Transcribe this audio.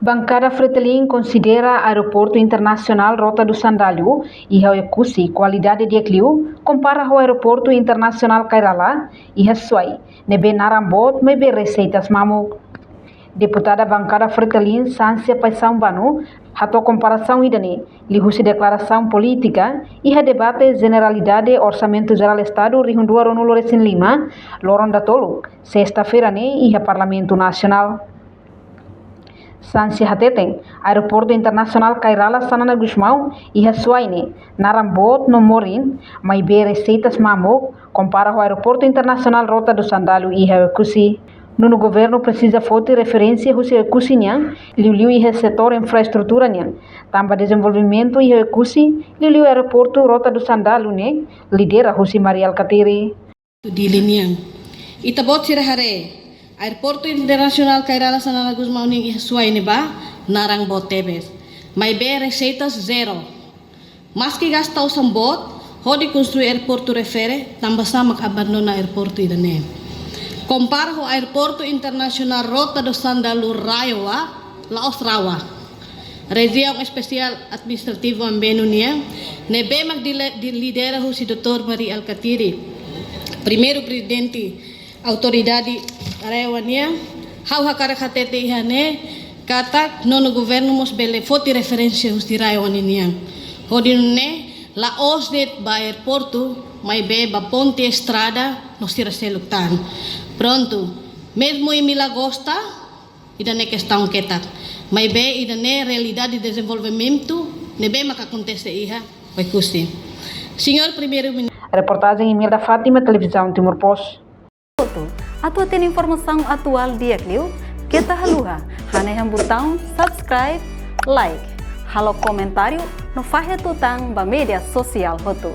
Bancada Fretilin considera Aeroporto Internacional Rota do Sandalho e a qualidade de Ecliu compara ao Aeroporto Internacional Kairala e a Suai, nebe narambot mebe receitas mamu. Deputada Bancada Fretilin Sância Paisão Banu, hato comparação idane, lihusi declaração política e a debate generalidade Orçamento Geral Estado rihundua ronulo recém lima, loronda tolo, sexta-feira ne e a Parlamento Nacional. Sância Hateten, Aeroporto Internacional Kairala Sanana Gusmão e Hassuaine, Narambot no Morin, Maibe receitas mamok, compara ao Aeroporto Internacional Rota do Sandalho e Heucusi. No governo precisa foto referência ao Heucusi nian, liu e setor infraestrutura nian, tamba desenvolvimento e Heucusi, liu Aeroporto Rota do Sandalho ne, lidera Husi Maria Alcatiri. Di linian, itabot sirahare. Aeroporto Internacional Kairala Sanana Gusmão ning ihsuai ni ba narang botebes. May be receitas zero. Maski gasta o sambot, hodi construir aeroporto refere, tambasa mag-abandona aeroporto idane. Compara ho Aeroporto Internacional Rota do Sandalho Raioa, Laos Rawa. Região Especial Administrativo Ambeno niya, nebe mag-lidera ho si Dr. Maria Alcatiri, primeiro presidente autoridade arewania, hau hakarakatete ihane, kata nono governo mos bele foti referência os diraiwani niang. Hodinune la osdet ba aeroporto, mai be ba ponte estrada nos tira seluktan. Pronto, mesmo em Milagosta, idane questão ketak. Mai be idane realidade de desenvolvimento, nebe makakonteste iha, vai custi. Senhor primeiro ministro. Reportagem Emil da Fátima, Televisão Timor Post. Atua tem informação atual di Ecliu, kita haluha, haneham botão subscribe, like, halo comentário, no fahe tutang ba media sosial hotu.